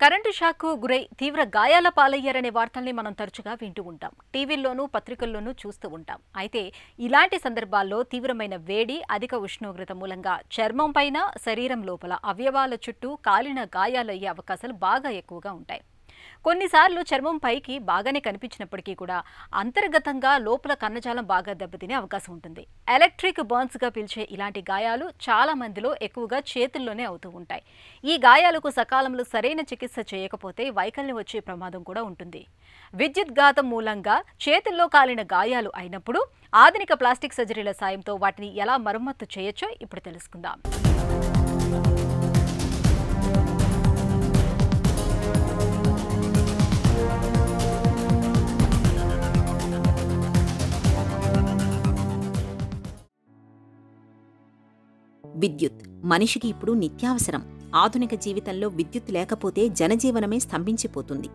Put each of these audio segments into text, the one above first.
Current షాక్కు గురై తీవ్ర గాయాల పాలయ్యారనే వార్తల్ని మనం తరచుగా వింటూ ఉంటాం. టీవీల్లోనూ పత్రికల్లోనూ చూస్తూ ఉంటాం. అయితే ఇలాంటి సందర్భాల్లో తీవ్రమైన వేడి, అధిక ఉష్ణోగ్రత మూలంగా చర్మం పైన, శరీరం లోపల అవయవాల చుట్టూ కాలిన గాయాలయ్యే అవకాశాలు బాగా ఎక్కువగా ఉంటాయి. కొన్నిసార్లు చర్మం పైకి బాగానే కనిపించినప్పటికీ కూడా అంతర్గతంగా లోపల కన్నజాలం బాగా దెబ్బతినే అవకాశం ఉంటుంది. ఎలక్ట్రిక్ బర్న్స్గా పిలిచే ఇలాంటి గాయాలు చాలా మందిలో ఎక్కువగా చేతుల్లోనే అవుతూ ఉంటాయి. ఈ గాయాలకు సకాలంలో సరైన చికిత్స చేయకపోతే వైకల్యం వచ్చే ప్రమాదం కూడా ఉంటుంది. విద్యుత్ ఘాతం మూలంగా చేతుల్లో కాలిన గాయాలు అయినప్పుడు ఆధునిక ప్లాస్టిక్ సర్జరీల సాయంతో వాటిని ఎలా మరమ్మత్తు చేయొచ్చో ఇప్పుడు తెలుసుకుందాం. విద్యుత్ మనిషికి ఇప్పుడు నిత్యావసరం. ఆధునిక జీవితంలో విద్యుత్ లేకపోతే జనజీవనమే స్తంభించిపోతుంది.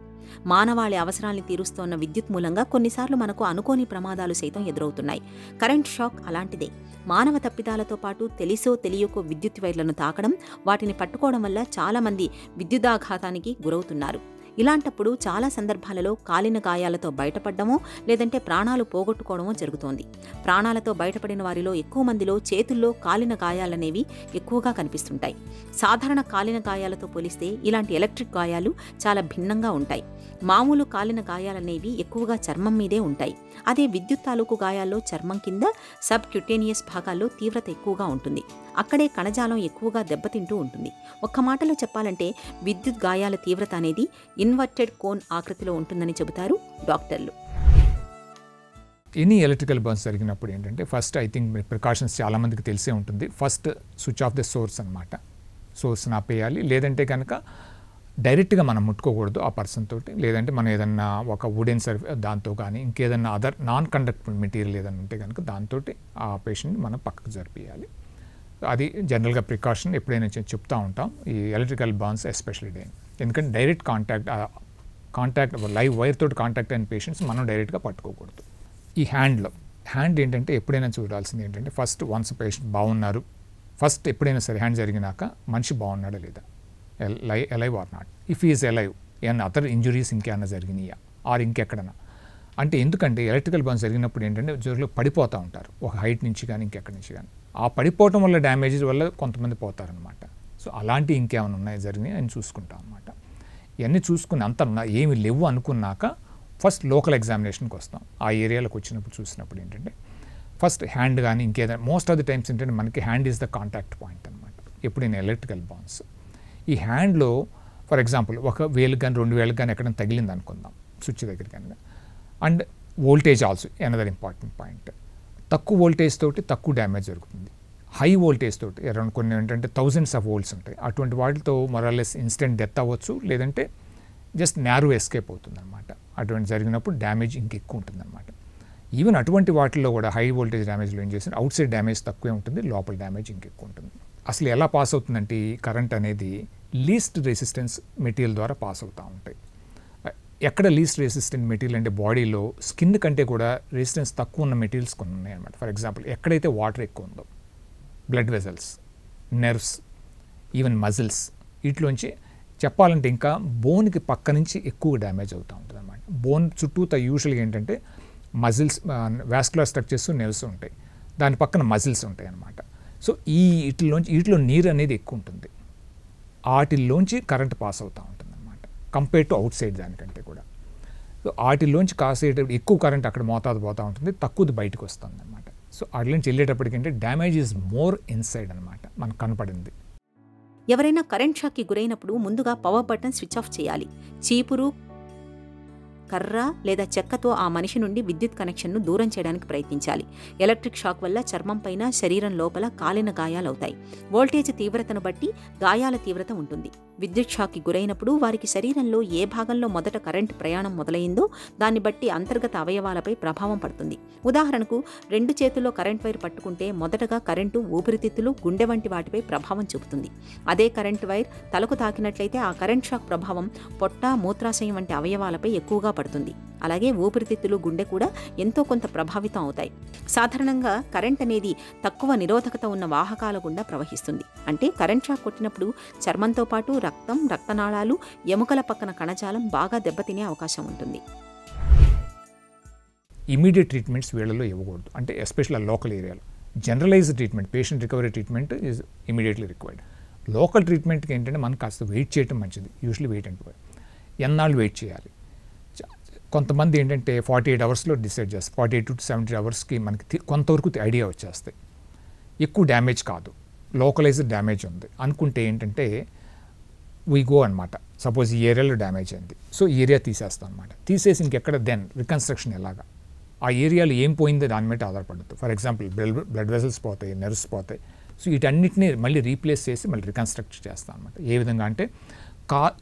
మానవాళి అవసరాల్ని తీరుస్తోన్న విద్యుత్ మూలంగా కొన్నిసార్లు మనకు అనుకోని ప్రమాదాలు సైతం ఎదురవుతున్నాయి. కరెంట్ షాక్ అలాంటిదే. మానవ తప్పిదాలతో పాటు తెలిసో తెలియకో విద్యుత్ వైర్లను తాకడం, వాటిని పట్టుకోవడం వల్ల చాలామంది విద్యుదాఘాతానికి గురవుతున్నారు. ఇలాంటప్పుడు చాలా సందర్భాలలో కాలిన గాయాలతో బయటపడ్డమో లేదంటే ప్రాణాలు పోగొట్టుకోవడమో జరుగుతోంది. ప్రాణాలతో బయటపడిన వారిలో ఎక్కువ మందిలో చేతుల్లో కాలిన గాయాలనేవి ఎక్కువగా కనిపిస్తుంటాయి. సాధారణ కాలిన గాయాలతో పోలిస్తే ఇలాంటి ఎలక్ట్రిక్ గాయాలు చాలా భిన్నంగా ఉంటాయి. మామూలు కాలిన గాయాలనేవి ఎక్కువగా చర్మం మీదే ఉంటాయి. అదే విద్యుత్ తాలూకు గాయాల్లో చర్మం కింద సబ్ క్యూటేనియస్ భాగాల్లో తీవ్రత ఎక్కువగా ఉంటుంది. అక్కడే కణజాలం ఎక్కువగా దెబ్బతింటూ ఉంటుంది. ఒక్క మాటలో చెప్పాలంటే విద్యుత్ గాయాల తీవ్రత అనేది ఇన్వర్టెడ్ కోన్ ఆకృతిలో ఉంటుందని చెబుతారు డాక్టర్లు. ఎనీ ఎలక్ట్రికల్ బర్న్స్ జరిగినప్పుడు ఏంటంటే ఫస్ట్ ఐ థింక్ ప్రికాషన్స్ చాలామందికి తెలిసే ఉంటుంది. First switch off the source అనమాట. సోర్స్ని ఆపేయాలి. లేదంటే కనుక డైరెక్ట్గా మనం ముట్టుకోకూడదు ఆ పర్సన్ తోటి. లేదంటే మనం ఏదన్నా ఒక వుడెన్ దాంతో కానీ ఇంకేదన్నా అదర్ నాన్ కండక్టబుల్ మెటీరియల్ ఏదైనా ఉంటే కనుక దాంతో ఆ పేషెంట్ని మనం పక్కకు జరిపియాలి. అది జనరల్గా ప్రికాషన్ ఎప్పుడైనా చెప్తూ ఉంటాం ఈ ఎలక్ట్రికల్ బర్న్స్ ఎస్పెషల్లీ డే. ఎందుకంటే డైరెక్ట్ కాంటాక్ట్ లైవ్ వైర్ తోటి కాంటాక్ట్ అయిన పేషెంట్స్ మనం డైరెక్ట్గా పట్టుకోకూడదు. ఈ హ్యాండ్ ఏంటంటే ఎప్పుడైనా చూడాల్సింది ఏంటంటే ఫస్ట్ వన్స్ పేషెంట్ బాగున్నారు, ఫస్ట్ ఎప్పుడైనా సరే హ్యాండ్ జరిగినాక మనిషి బాగున్నాడా లేదా, alive or not, if is alive, ఏమన్నా అదర్ ఇంజురీస్ ఇంకేమన్నా జరిగినాయా ఆర్ ఇంకెక్కడన్నా. అంటే ఎందుకంటే ఎలక్ట్రికల్ బర్న్స్ జరిగినప్పుడు ఏంటంటే జోరులో పడిపోతూ ఉంటారు ఒక హైట్ నుంచి కానీ ఇంకెక్కడి నుంచి కానీ. ఆ పడిపోవటం వల్ల డ్యామేజెస్ వల్ల కొంతమంది పోతారనమాట. సో అలాంటివి ఇంకేమైనా ఉన్నాయి జరిగినాయి అని చూసుకుంటాం అనమాట. ఇవన్నీ చూసుకుని అంత ఏమి లేవు అనుకున్నాక ఫస్ట్ లోకల్ ఎగ్జామినేషన్కి వస్తాం. ఆ ఏరియాలోకి వచ్చినప్పుడు చూసినప్పుడు ఏంటంటే ఫస్ట్ హ్యాండ్ కానీ ఇంకేదైనా మోస్ట్ ఆఫ్ ది టైమ్స్ ఏంటంటే మనకి hand is the contact point అనమాట ఎప్పుడైనా ఎలక్ట్రికల్ బర్న్స్. ఈ హ్యాండ్లో ఫర్ ఎగ్జాంపుల్ ఒక వేలు కానీ 2 వేలకు కానీ ఎక్కడైనా తగిలింది అనుకుందాం స్విచ్ దగ్గర కానీ. And voltage also another important point. తక్కువ వోల్టేజ్ తోటి తక్కువ డ్యామేజ్ జరుగుతుంది. హై వోల్టేజ్ తోటి అరౌండ్ కొన్ని ఏంటంటే థౌజండ్స్ ఆఫ్ వోల్ట్స్ ఉంటాయి. అటువంటి వాటితో మొరాలెస్ ఇన్స్టెంట్ డెత్ అవ్వచ్చు, లేదంటే జస్ట్ న్యారో ఎస్కేప్ అవుతుంది అనమాట. అటువంటి జరిగినప్పుడు డ్యామేజ్ ఇంకెక్కువ ఉంటుంది అనమాట. ఈవెన్ అటువంటి వాటిల్లో కూడా హై వోల్టేజ్ డ్యామేజ్లో ఏం చేస్తే అవుట్ సైడ్ డ్యామేజ్ తక్కువే ఉంటుంది, లోపల డ్యామేజ్ ఇంకెక్కువ ఉంటుంది. అసలు ఎలా పాస్ అవుతుందంటే ఈ కరెంట్ అనేది లీస్ట్ రెసిస్టెన్స్ మెటీరియల్ ద్వారా పాస్ అవుతూ ఉంటాయి. ఎక్కడ లీస్ట్ రెసిస్టెంట్ మెటీరియల్ అంటే బాడీలో స్కిన్ కంటే కూడా రెసిస్టెన్స్ తక్కువ ఉన్న మెటీరియల్స్ కొన్ని ఉన్నాయి అనమాట. ఫర్ ఎగ్జాంపుల్ ఎక్కడైతే వాటర్ ఎక్కువ ఉందో blood vessels, nerves, even muscles, వీటిలోంచి చెప్పాలంటే ఇంకా బోన్కి పక్క నుంచి ఎక్కువ డ్యామేజ్ అవుతూ ఉంటుంది అనమాట. బోన్ చుట్టూత యూజువల్గా ఏంటంటే మజిల్స్, వాస్కులర్ స్ట్రక్చర్స్, నెర్వ్స్ ఉంటాయి, దాని పక్కన మజిల్స్ ఉంటాయి అన్నమాట. సో వీటిలో నీరు అనేది ఎక్కువ ఉంటుంది, వాటిల్లోంచి కరెంట్ పాస్ అవుతూ ఉంటుంది అనమాట కంపేర్ టు అవుట్ సైడ్ దానికంటే కూడా. సో వాటిల్లోంచి కాసేటప్పుడు ఎక్కువ కరెంట్ అక్కడ మోతాదు పోతూ ఉంటుంది, తక్కువది బయటకు వస్తుంది అనమాట. సో వాటిలోంచి వెళ్ళేటప్పటికంటే డ్యామేజ్ ఈజ్ మోర్ ఇన్సైడ్ అనమాట మనకు కనపడింది. ఎవరైనా కరెంట్ షాక్కి గురైనప్పుడు ముందుగా పవర్ బటన్ స్విచ్ ఆఫ్ చేయాలి. చీపురు, కర్ర లేదా చెక్కతో ఆ మనిషి నుండి విద్యుత్ కనెక్షన్ను దూరం చేయడానికి ప్రయత్నించాలి. ఎలక్ట్రిక్ షాక్ వల్ల చర్మం పైన, శరీరం లోపల కాలిన గాయాలవుతాయి. వోల్టేజ్ తీవ్రతను బట్టి గాయాల తీవ్రత ఉంటుంది. విద్యుత్ షాక్కి గురైనప్పుడు వారికి శరీరంలో ఏ భాగంలో మొదట కరెంటు ప్రయాణం మొదలైందో దాన్ని బట్టి అంతర్గత అవయవాలపై ప్రభావం పడుతుంది. ఉదాహరణకు 2 చేతుల్లో కరెంట్ వైర్ పట్టుకుంటే మొదటగా కరెంటు ఊపిరితిత్తులు, గుండె వంటి వాటిపై ప్రభావం చూపుతుంది. అదే కరెంట్ వైర్ తలకు తాకినట్లయితే ఆ కరెంట్ షాక్ ప్రభావం పొట్ట, మూత్రాశయం వంటి అవయవాలపై ఎక్కువగా ఏర్పడుతుంది. అలాగే ఊపిరితిత్తులు, గుండె కూడా ఎంతో కొంత ప్రభావితం అవుతాయి. సాధారణంగా కరెంట్ అనేది తక్కువ నిరోధకత ఉన్న వాహకాల గుండా ప్రవహిస్తుంది. అంటే కరెంట్ షాక్ కొట్టినప్పుడు చర్మంతో పాటు రక్తం, రక్తనాళాలు, ఎముకల పక్కన కణజాలం బాగా దెబ్బతినే అవకాశం ఉంటుంది. ఇమీడియట్ ట్రీట్మెంట్స్ వీళ్ళలో ఇవ్వకూడదు. అంటే ఎస్పెషల్ లోకల్ ఏరియాలో generalised treatment, patient recovery treatment is immediately required. Local ట్రీట్మెంట్కి ఏంటంటే మనం కాస్త వెయిట్ చేయడం మంచిది. యూజువల్లీ వెయిట్ అంటే ఎన్నాళ్ళు వెయిట్ చేయాలి. కొంతమంది ఏంటంటే 48 అవర్స్లో డిసైడ్ చేస్తారు. 48 to 70 అవర్స్కి మనకి కొంతవరకు ఐడియా వచ్చేస్తాయి. ఎక్కువ డ్యామేజ్ కాదు, లోకలైజ్డ్ డ్యామేజ్ ఉంది అనుకుంటే ఏంటంటే వీ గో అనమాట. సపోజ్ ఈ ఏరియాలో డ్యామేజ్ అయింది, సో ఈ ఏరియా తీసేస్తాం అనమాట. తీసేసి ఇంకెక్కడ దెన్ రికన్స్ట్రక్షన్ ఎలాగా, ఆ ఏరియాలో ఏం పోయిందో దాని మీద ఆధారపడుతుంది. ఫర్ ఎగ్జాంపుల్ బ్లడ్ వెసల్స్ పోతాయి, నెర్వ్స్ పోతాయి. సో వీటన్నిటిని మళ్ళీ రీప్లేస్ చేసి మళ్ళీ రికన్స్ట్రక్ట్ చేస్తాం అనమాట. ఏ విధంగా అంటే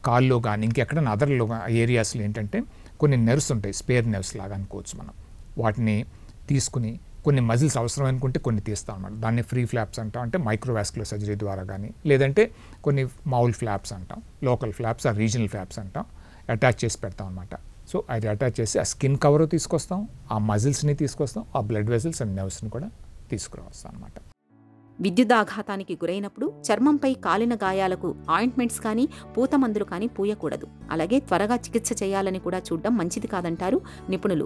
కాల్లో కానీ ఇంకెక్కడైనా అదర్లో ఏరియాస్లో ఏంటంటే కొన్ని నెర్వ్స్ ఉంటాయి, స్పేర్ నెర్వ్స్ లాగా అనుకోవచ్చు మనం. వాటిని తీసుకుని కొన్ని మజిల్స్ అవసరం అనుకుంటే కొన్ని తీస్తాం అన్నమాట. దాన్ని ఫ్రీ ఫ్లాప్స్ అంటాం, అంటే మైక్రోవాస్కులర్ సర్జరీ ద్వారా కానీ, లేదంటే కొన్ని మౌల్ ఫ్లాప్స్ అంటాం, లోకల్ ఫ్లాప్స్ ఆ రీజనల్ ఫ్లాప్స్ అంటాం, అటాచ్ చేసి పెడతాం అనమాట. సో అది అటాచ్ చేసి ఆ స్కిన్ కవర్ తీసుకొస్తాం, ఆ మజిల్స్ని తీసుకొస్తాం, ఆ బ్లడ్ వెసల్స్ అండ్ నెర్వ్స్ని కూడా తీసుకురావస్తాం అనమాట. విద్యుదాఘాతానికి గురైనప్పుడు చర్మంపై కాలిన గాయాలకు ఆయింట్మెంట్స్ కానీ పూత మందులు కానీ పూయకూడదు. అలాగే త్వరగా చికిత్స చేయాలని కూడా చూడడం మంచిది కాదంటారు నిపుణులు.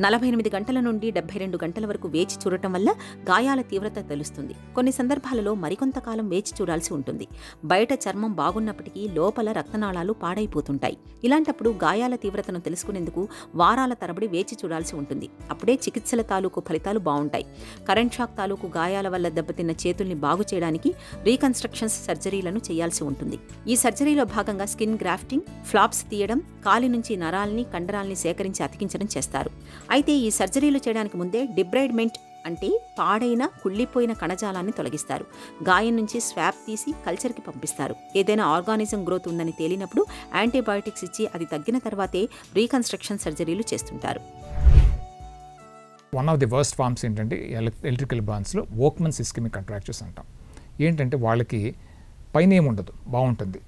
48 గంటల నుండి 72 గంటల వరకు వేచి చూడటం వల్ల గాయాల తీవ్రత తెలుస్తుంది. కొన్ని సందర్భాలలో మరికొంతకాలం వేచి చూడాల్సి ఉంటుంది. బయట చర్మం బాగున్నప్పటికీ లోపల రక్తనాళాలు పాడైపోతుంటాయి. ఇలాంటప్పుడు గాయాల తీవ్రతను తెలుసుకునేందుకు వారాల తరబడి వేచి చూడాల్సి ఉంటుంది. అప్పుడే చికిత్సల తాలూకు ఫలితాలు బాగుంటాయి. కరెంట్ షాక్ తాలూకు గాయాల వల్ల దెబ్బతిన్న చేతుల్ని బాగు చేయడానికి రీకన్స్ట్రక్షన్స్ సర్జరీలను చేయాల్సి ఉంటుంది. ఈ సర్జరీలో భాగంగా స్కిన్ గ్రాఫ్టింగ్, ఫ్లాప్స్ తీయడం, కాలి నుంచి నరాల్ని, కండరాల్ని సేకరించి అతికించడం చేస్తారు. అయితే ఈ సర్జరీలు చేయడానికి ముందే డిబ్రైడ్మెంట్ అంటే పాడైన, కుళ్ళిపోయిన కణజాలాన్ని తొలగిస్తారు. గాయం నుంచి స్వాబ్ తీసి కల్చర్కి పంపిస్తారు. ఏదైనా ఆర్గానిజం గ్రోత్ ఉందని తేలినప్పుడు యాంటీబయాటిక్స్ ఇచ్చి అది తగ్గిన తర్వాతే రీకన్స్ట్రక్షన్ సర్జరీలు చేస్తుంటారు. One of the worst forms ఏంటంటే ఎలక్ట్రికల్ బర్న్స్లో వోక్మన్స్ ఇస్కెమిక్ కంట్రాక్చర్స్ అంటాం. ఏంటంటే వాళ్ళకి పైన ఏముండదు, బాగుంటుంది,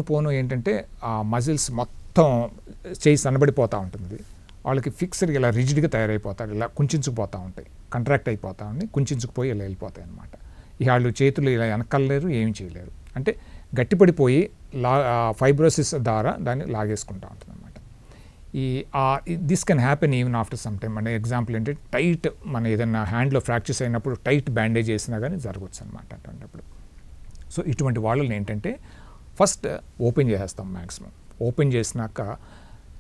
పోను ఏంటంటే ఆ మజిల్స్ మొత్తం చేయి సన్నబడిపోతూ ఉంటుంది. వాళ్ళకి ఫిక్స్డ్ ఇలా రిజిడ్గా తయారైపోతారు, ఇలా కుంచుకుపోతూ ఉంటాయి, కంట్రాక్ట్ అయిపోతూ ఉండి కుంచుకుపోయి ఇలా వెళ్ళిపోతాయి అనమాట. వాళ్ళు చేతులు ఇలా వెనకలేరు, ఏమి చేయలేరు, అంటే గట్టిపడిపోయి ఫైబ్రోసిస్ ద్వారా దాన్ని లాగేసుకుంటూ ఉంటుంది అనమాట. This can happen even after some time. అంటే ఎగ్జాంపుల్ ఏంటంటే టైట్, మన ఏదైనా హ్యాండ్లో ఫ్రాక్చర్స్ అయినప్పుడు టైట్ బ్యాండేజ్ వేసినా కానీ జరగవచ్చు అనమాట అటువంటిప్పుడు. సో ఇటువంటి వాళ్ళని ఏంటంటే ఫస్ట్ ఓపెన్ చేసేస్తాం. మ్యాక్సిమం ఓపెన్ చేసినాక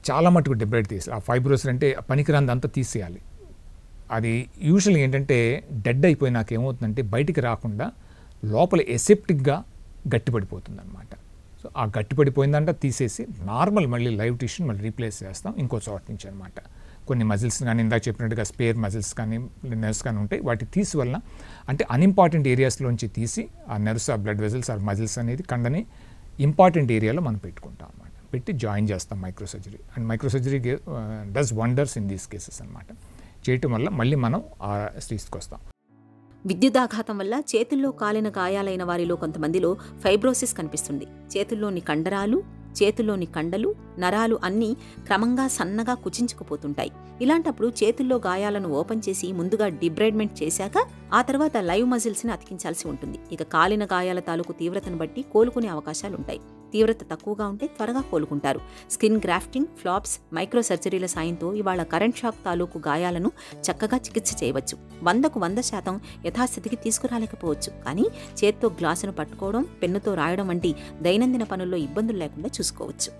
చాలా మటుకు డిబ్రైడ్ తీసి ఆ ఫైబ్రోసిస్ అంటే పనికిరాందంతా తీసేయాలి. అది యూజువల్గా ఏంటంటే డెడ్ అయిపోయినాక ఏమవుతుందంటే బయటికి రాకుండా లోపల ఎసెప్టిక్గా గట్టిపడిపోతుంది అనమాట. సో ఆ గట్టిపడిపోయిందంటే తీసేసి నార్మల్ మళ్ళీ లైవ్ టిష్యూని మళ్ళీ రీప్లేస్ చేస్తాం ఇంకో చోట నుంచి అనమాట. కొన్ని మజిల్స్ కానీ ఇందాక చెప్పినట్టుగా స్పేర్ మజిల్స్ కానీ నెర్వ్స్ కానీ ఉంటాయి, వాటి తీసి వలన అంటే అన్ఇంపార్టెంట్ ఏరియాస్లోంచి తీసి ఆ నెర్వ్స్, ఆ బ్లడ్ వెసల్స్, ఆ మజిల్స్ అనేది కండని ఇంపార్టెంట్ ఏరియాలో మనం పెట్టుకుంటాం అనమాట. పెట్టి జాయిన్ చేస్తాం microsurgery. And microsurgery does wonders in these cases అనమాట. చేయటం వల్ల మళ్ళీ మనం ఆ స్టేజ్కి వస్తాం. విద్యుదాఘాతం వల్ల చేతుల్లో కాలిన గాయాలైన వారిలో కొంతమందిలో ఫైబ్రోసిస్ కనిపిస్తుంది. చేతుల్లోని కండరాలు, చేతుల్లోని కండలు, నరాలు అన్నీ క్రమంగా సన్నగా కుచించుకుపోతుంటాయి. ఇలాంటప్పుడు చేతుల్లో గాయాలను ఓపెన్ చేసి ముందుగా డిబ్రైడ్మెంట్ చేశాక ఆ తర్వాత లైవ్ మజిల్స్ని అతికించాల్సి ఉంటుంది. ఇక కాలిన గాయాల తాలూకు తీవ్రతను బట్టి కోలుకునే అవకాశాలుంటాయి. తీవ్రత తక్కువగా ఉంటే త్వరగా కోలుకుంటారు. స్కిన్ గ్రాఫ్టింగ్, ఫ్లాప్స్, మైక్రో సర్జరీల సాయంతో ఇవాళ కరెంట్ షాక్ తాలూకు గాయాలను చక్కగా చికిత్స చేయవచ్చు. 100కు 100% యథాస్థితికి తీసుకురాలేకపోవచ్చు, కానీ చేత్తో గ్లాసును పట్టుకోవడం, పెన్నుతో రాయడం వంటి దైనందిన పనుల్లో ఇబ్బందులు లేకుండా చూసుకోవచ్చు.